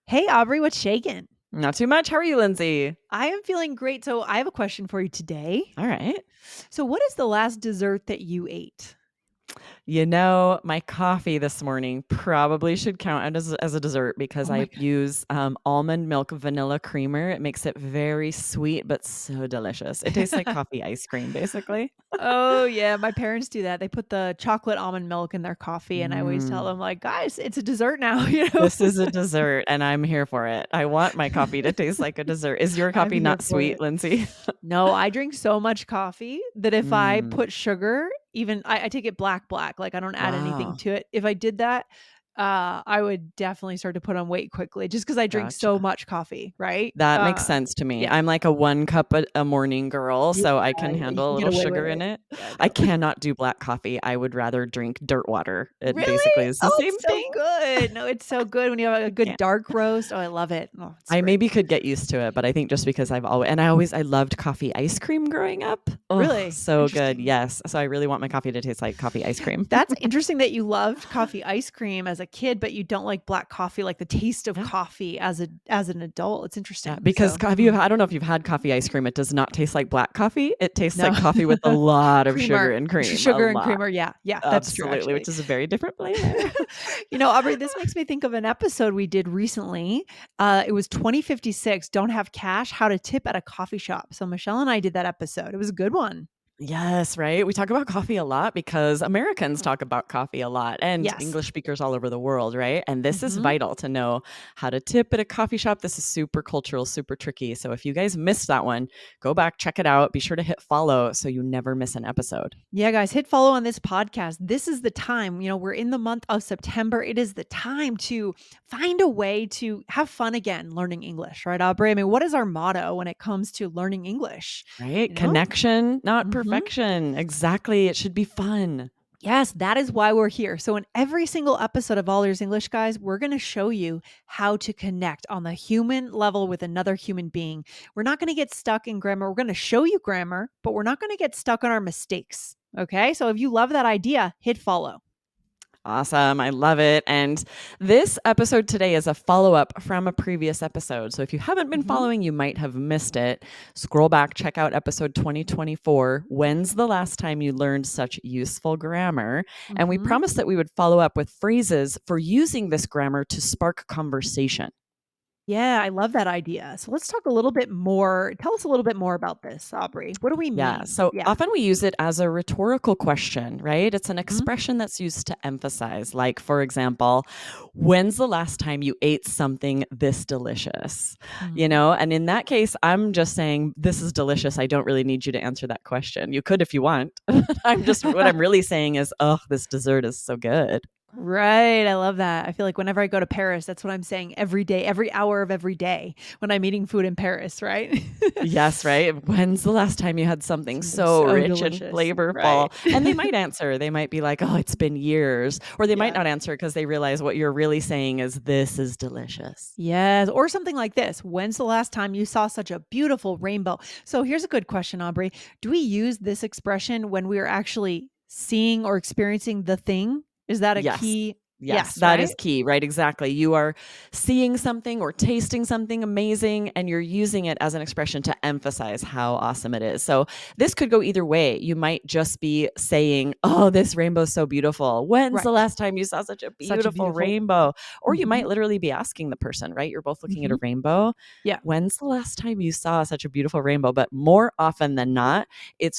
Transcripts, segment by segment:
Hey, Aubrey, what's shaking? Not too much. How are you, Lindsay? I am feeling great. So, I have a question for you today. All right. So, what is the last dessert that you ate? My coffee this morning probably should count as a dessert because Oh my I God. use almond milk vanilla creamer. It makes it very sweet, but so delicious. It tastes like coffee ice cream, basically. Oh, yeah. My parents do that. They put the chocolate almond milk in their coffee. And I always tell Mm. them, like, guys, it's a dessert now, This is a dessert, and I'm here for it. I want my coffee to taste like a dessert. Is your I'm coffee here not for sweet, it. Lindsay? No, I drink so much coffee that if I Mm. put sugar, even I take it black, like I don't add anything Wow. to it. If I did that, I would definitely start to put on weight quickly just because I drink so Gotcha. much coffee, right? That makes sense to me. Yeah. I'm like a 1 cup a morning girl, Yeah, so I can you handle a can get little away with sugar it. in it. Yeah, I no. cannot do black coffee. I would rather drink dirt water. It Really? basically is the Oh, same it's so thing. good. No, it's so good when you have a I good can't. dark roast. Oh, I love it. Oh, it's I great. maybe could get used to it, but I think just because I loved coffee ice cream growing up. Oh, Really so good. interesting. Yes. So I really want my coffee to taste like coffee ice cream. That's interesting that you loved coffee ice cream as a kid, but you don't like black coffee, like the taste of Yeah. coffee as an adult. It's Yeah, interesting. because So, hmm. I don't know if you've had coffee ice cream. It does not taste like black coffee. It tastes No. like coffee with a lot of sugar Creamer, and cream. A sugar and lot. creamer. Yeah, yeah, that's true Absolutely, actually. which is a very different flavor. Aubrey, this makes me think of an episode we did recently. It was 2056, Don't Have Cash, How to Tip at a Coffee Shop. So Michelle and I did that episode. It was a good one. Yes, right? We talk about coffee a lot because Americans talk about coffee a lot and Yes. English speakers all over the world, right? And this is Mhm. vital to know how to tip at a coffee shop. This is super cultural, super tricky. So if you guys missed that one, go back, check it out. Be sure to hit follow so you never miss an episode. Yeah, guys, hit follow on this podcast. This is the time, we're in the month of September. It is the time to find a way to have fun again learning English, right, Aubrey? I mean, what is our motto when it comes to learning English? Right? You know? Connection, not Mhm. perfection. Exactly. It should be fun. Yes, that is why we're here. So, in every single episode of All Ears English, guys, we're going to show you how to connect on the human level with another human being. We're not going to get stuck in grammar. We're going to show you grammar, but we're not going to get stuck on our mistakes. Okay. So, if you love that idea, hit follow. Awesome. I love it. And this episode today is a follow up from a previous episode. So if you haven't been Mhm. following, you might have missed it. Scroll back, check out episode 2024. When's the last time you learned such useful grammar? And we Mhm. promised that we would follow up with phrases for using this grammar to spark conversation. Yeah, I love that idea. So, let's talk a little bit more. Tell us a little bit more about this, Aubrey. What do we Yeah. mean? So Yeah. often we use it as a rhetorical question, right? It's an Mhm. expression that's used to emphasize, like, for example, when's the last time you ate something this delicious? Mm. And in that case, I'm just saying, this is delicious. I don't really need you to answer that question. You could if you want. What I'm really saying is, oh, this dessert is so good. Right, I love that. I feel like whenever I go to Paris, that's what I'm saying every day, every hour of every day when I'm eating food in Paris, right? Yes, right? When's the last time you had something Something so so rich and delicious, right? flavorful? And they might answer. They might be like, "Oh, it's been years." Or they might Yeah. not answer because they realize what you're really saying is this is delicious. Yes, or something like this. When's the last time you saw such a beautiful rainbow? So here's a good question, Aubrey. Do we use this expression when we are actually seeing or experiencing the thing? Is that a Yes. key? Yes, Yes, that right? is key, right? Exactly. You are seeing something or tasting something amazing, and you're using it as an expression to emphasize how awesome it is. So, this could go either way. You might just be saying, "Oh, this rainbow's so beautiful. When's the Right. last time you saw such a Such a beautiful beautiful. rainbow?" Or you might Mhm. literally be asking the person, right? You're both looking at a Mhm. rainbow. Yeah. When's the last time you saw such a beautiful rainbow? But more often than not, it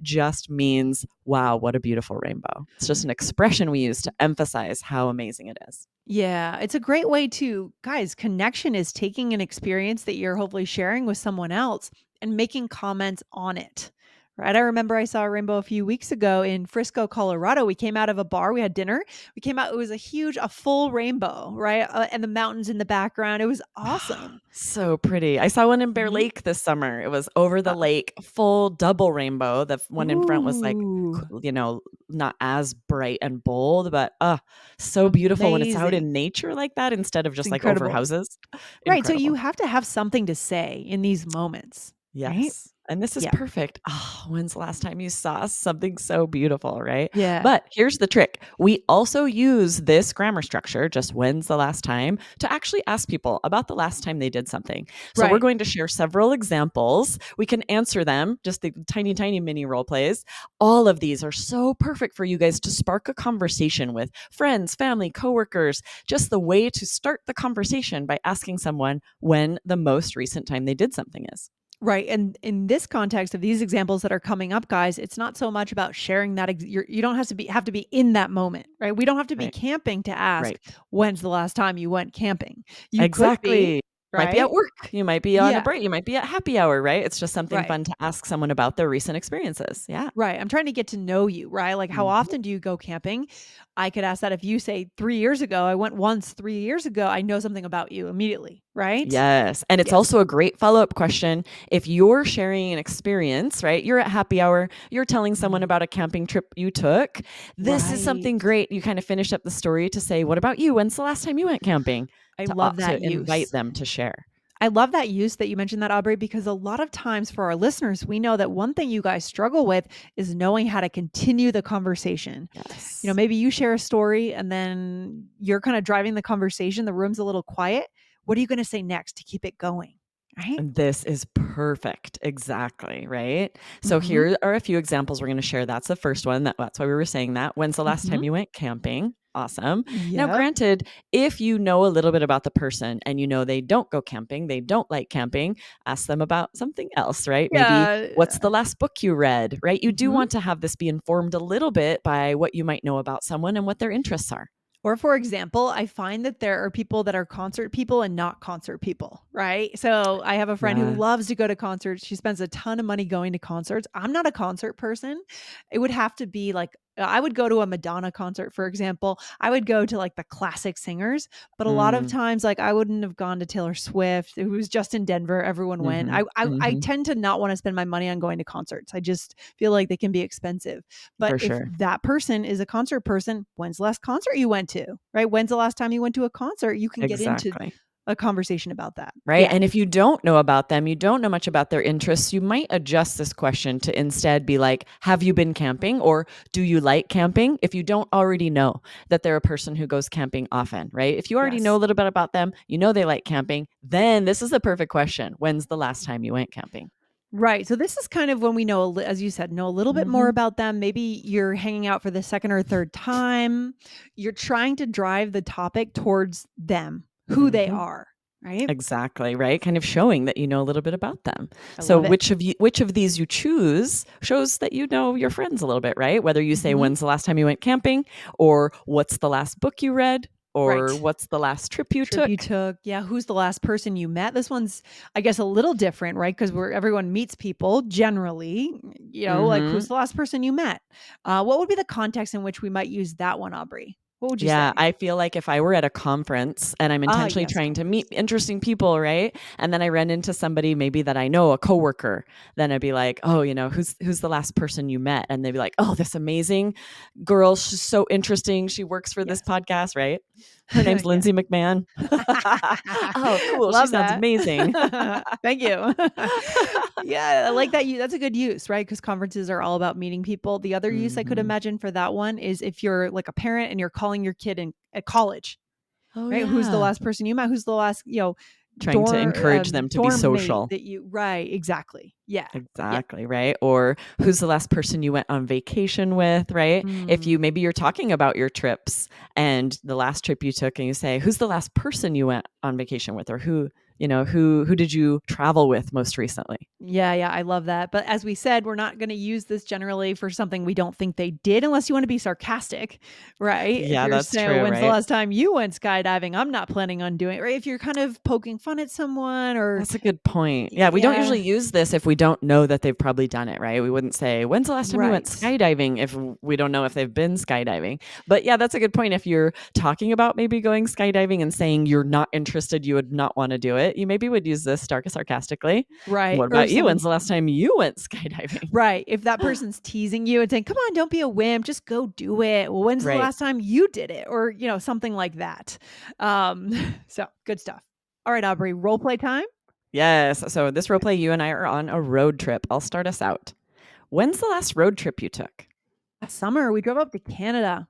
just means, wow, what a beautiful rainbow. It's just an expression we use to emphasize how amazing it is. Yeah, it's a great way to, guys, connection is taking an experience that you're hopefully sharing with someone else and making comments on it. Right. I remember I saw a rainbow a few weeks ago in Frisco, Colorado. We came out of a bar, we had dinner. We came out, it was a full rainbow, right? And the mountains in the background. It was awesome. So pretty. I saw one in Bear Mhm. Lake this summer. It was over the Uh, lake, full double rainbow. The one in front was like, ooh, not as bright and bold, but so beautiful when it's out amazing. in nature like that instead of It's just like over incredible. houses. Right. So you Incredible. have to have something to say in these moments, right? Yes. And this is Yeah. perfect. Oh, when's the last time you saw something so beautiful, right? Yeah. But here's the trick. We also use this grammar structure, just when's the last time, to actually ask people about the last time they did something. So we're Right. going to share several examples. We can answer them, just the tiny, tiny mini role plays. All of these are so perfect for you guys to spark a conversation with friends, family, coworkers, just the way to start the conversation by asking someone when the most recent time they did something is. Right. And in this context of these examples that are coming up, guys, it's not so much about sharing that you don't have to be in that moment, right? We don't have to be Right. camping to ask Right. when's the last time you went camping. You could be, Exactly. Might be right? at work, you might be on a Yeah. break, you might be at happy hour, right? It's just something Right. fun to ask someone about their recent experiences. Yeah. Right. I'm trying to get to know you, right? Like, how Mhm. often do you go camping? I could ask that if you say 3 years ago, I went once 3 years ago, I know something about you immediately, right? Yes, and it's Yes. also a great follow-up question if you're sharing an experience, right? You're at happy hour, you're telling someone Mhm. about a camping trip you took. This is Right. something great. You kind of finish up the story to say, "What about you? When's the last time you went camping?" I love that To invite use. them to share. I love that use that you mentioned that, Aubrey, because a lot of times for our listeners, we know that one thing you guys struggle with is knowing how to continue the conversation. Yes. Maybe you share a story and then you're kind of driving the conversation, the room's a little quiet. What are you going to say next to keep it going? Right? And this is perfect. Exactly, right? So Mhm. here are a few examples we're gonna share. That's the first one. That's why we were saying that. When's the last Mhm. time you went camping? Awesome. Now, Yep. granted, if you know a little bit about the person and you know they don't go camping, they don't like camping, ask them about something else, right? Maybe what's Yeah. the last book you read, right? You do Mhm. want to have this be informed a little bit by what you might know about someone and what their interests are. Or for example, I find that there are people that are concert people and not concert people, right? So I have a friend who Yeah. loves to go to concerts. She spends a ton of money going to concerts. I'm not a concert person. It would have to be like I would go to a Madonna concert, for example. I would go to like the classic singers, but a lot of Mm. times, like I wouldn't have gone to Taylor Swift. It was just in Denver. Everyone went. Mhm. I Mhm. tend to not want to spend my money on going to concerts. I just feel like they can be expensive. But For if sure. that person is a concert person, when's the last concert you went to? Right? When's the last time you went to a concert? You can get into Exactly. a conversation about that. Right? Yeah. And if you don't know about them, you don't know much about their interests, you might adjust this question to instead be like, "Have you been camping?" or "Do you like camping?" If you don't already know that they're a person who goes camping often, right? If you already know a Yes. little bit about them, you know they like camping, then this is the perfect question. When's the last time you went camping? Right. So this is kind of when we know, as you said, know a little bit more Mhm. about them. Maybe you're hanging out for the second or third time. You're trying to drive the topic towards them, who they Mhm. are. Right. Exactly, right? Kind of showing that you know a little bit about them. I So love it. which of these you choose shows that you know your friends a little bit, right? Whether you say Mhm. when's the last time you went camping or what's the last book you read or Right. what's the last trip you Trip you took. took. Yeah, who's the last person you met? This one's, I guess, a little different, right? Because we're everyone meets people generally, like who's Mhm. the last person you met? What would be the context in which we might use that one, Aubrey? What would you Yeah, say? I feel like if I were at a conference and I'm Ah, intentionally yes, trying to meet conference. interesting people, right? And then I run into somebody maybe that I know, a coworker, then I'd be like, "Oh, who's the last person you met?" And they'd be like, "Oh, this amazing girl. She's so interesting. She works for this Yes. podcast, right? Her name's Yes. Lindsay McMahon." Oh, cool. She Love sounds that. amazing. Thank you. Yeah, I like that that's a good use, right? Because conferences are all about meeting people. The other use I could Mhm. imagine for that one is if you're like a parent and you're calling your kid in at college. Oh, Right? Who's the yeah. last person you met? Who's the last, Trying to encourage them to be dorm mate social. that you right, exactly. Yeah. Yeah. Exactly, right? Or who's the last person you went on vacation with, right? If you Mm. maybe you're talking about your trips and the last trip you took and you say, "Who's the last person you went on vacation with?" or who did you travel with most recently? Yeah, yeah, I love that. But as we said, we're not gonna use this generally for something we don't think they did unless you wanna be sarcastic, right? If Yeah, you're that's saying, true, "When's the right? last time you went skydiving? I'm not planning on doing it." Right? If you're kind of poking fun at someone or That's a good point. Yeah, we don't yeah, usually use this if we don't know that they've probably done it, right? We wouldn't say, "When's the last time you went right. skydiving?" if we don't know if they've been skydiving. But yeah, that's a good point. If you're talking about maybe going skydiving and saying you're not interested, you would not want to do it, you maybe would use this sarcastically. Right. What Or about if you? someone When's the last time you went skydiving? right. If that person's teasing you and saying, "Come on, don't be a wimp, just go do it." Well, when's the Right. last time you did it? Or, something like that. Um, so good stuff. All right, Aubrey, role play time. Yes. So this role Okay. play, you and I are on a road trip. I'll start us out. When's the last road trip you took? Last summer, we drove up to Canada.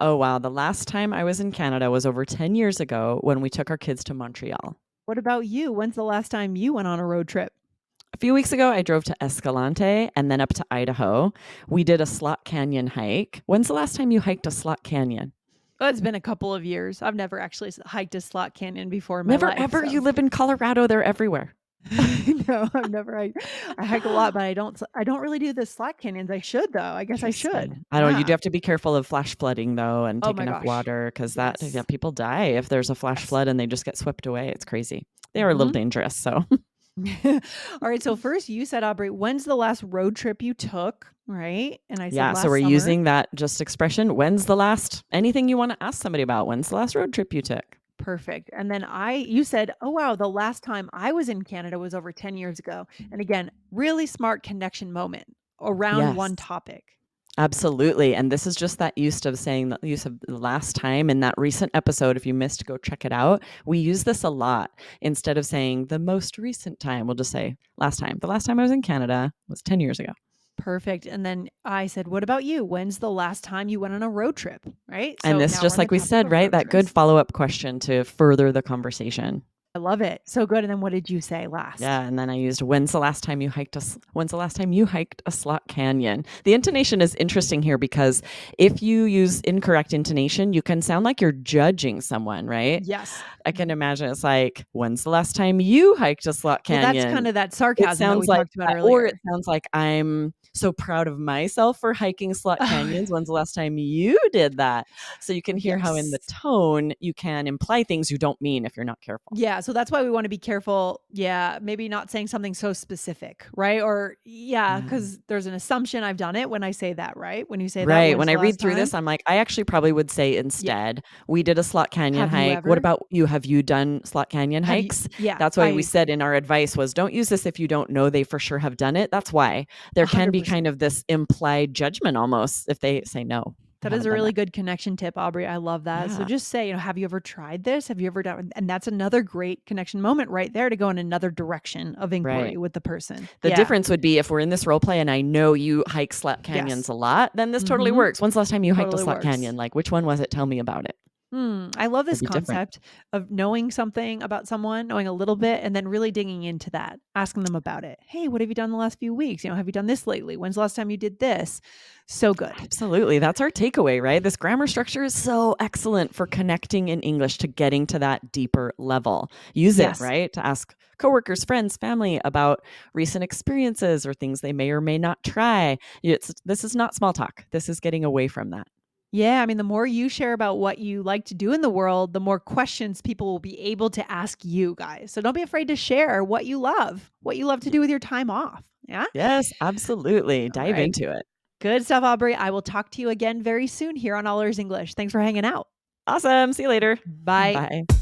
Oh, wow. The last time I was in Canada was over 10 years ago when we took our kids to Montreal. What about you? When's the last time you went on a road trip? A few weeks ago, I drove to Escalante and then up to Idaho. We did a slot canyon hike. When's the last time you hiked a slot canyon? Oh, it's been a couple of years. I've never actually hiked a slot canyon before in my Never life. ever. So You live in Colorado, they're everywhere. no, I've never hiked. I hike a lot, but I don't really do the slot canyons. I should though. I guess I should. Interesting. I don't you do Yeah. have to be careful of flash flooding though and Oh take my enough gosh. water because that yeah, Yes. people die if there's a flash Yes. flood and they just get swept away. It's crazy. They are a little Mhm. dangerous. So All right, so first you said, Aubrey, when's the last road trip you took, right? And I said yeah, so we're last summer. using that just expression. When's the last anything you want to ask somebody about? When's the last road trip you took? Perfect. And then you said, "Oh wow, the last time I was in Canada was over 10 years ago." And again, really smart connection moment around one Yes. topic. Absolutely. And this is just that use of saying the use of the last time in that recent episode. If you missed, go check it out. We use this a lot. Instead of saying the most recent time, we'll just say last time. The last time I was in Canada was 10 years ago. Perfect. And then I said, "What about you? When's the last time you went on a road trip?" Right? And So this, now we're just on the like we topic said, of right? road That good trips. follow up question to further the conversation. I love it. So good. And then what did you say last? Yeah, and then I used when's the last time you hiked when's the last time you hiked a slot canyon? The intonation is interesting here because if you use incorrect intonation, you can sound like you're judging someone, right? Yes. I can imagine it's like, when's the last time you hiked a slot Well, that's kind canyon? of that It sarcasm that sounds we like talked about that, or it earlier. sounds like I'm so proud of myself for hiking slot canyons. When's the last time you did that? So you can hear how in the Yes. tone you can imply things you don't mean if you're not careful. Yeah, so that's why we wanna be careful, yeah, maybe not saying something so specific, right? Or yeah, Yeah. because there's an assumption I've done it when I say that, right? When you say that, Right. "When's When I the read last through time?" this, I'm like, I actually probably would say Yeah. instead, we did a slot canyon "Have you hike. What ever?" about you? Have you done slot canyon Have you hikes? Yeah, That's why we I said in our advice was don't use this if you don't know they for sure have done it. That's why there can be kind 100%. of this implied judgment almost if they say no, I That is haven't a done really that. good connection tip, Aubrey, I love that. So Yeah. just say, "Have you ever tried this? Have you ever done?" And that's another great connection moment right there to go in another direction of Right. inquiry with the person. The Yeah. difference would be if we're in this role play and I know you hike slot canyons Yes. a lot, then this totally Mhm. works. When's the last time you hiked a Totally slot works. canyon? Like, which one was it? Tell me about it. I love It'd this be different. concept of knowing something about someone, knowing a little bit, and then really digging into that, asking them about it. Hey, what have you done the last few weeks? Have you done this lately? When's the last time you did this? So good. Absolutely. That's our takeaway, right? This grammar structure is so excellent for connecting in English to getting to that deeper level. Use it, Yes. right? To ask coworkers, friends, family about recent experiences or things they may or may not try. This is not small talk. This is getting away from that. Yeah. I mean, the more you share about what you like to do in the world, the more questions people will be able to ask you guys. So don't be afraid to share what you love to Y- do with your time off. Yeah. Yes, absolutely. All Dive right. into it. Good stuff, Aubrey. I will talk to you again very soon here on All Ears English. Thanks for hanging out. Awesome. See you later. Bye. Bye.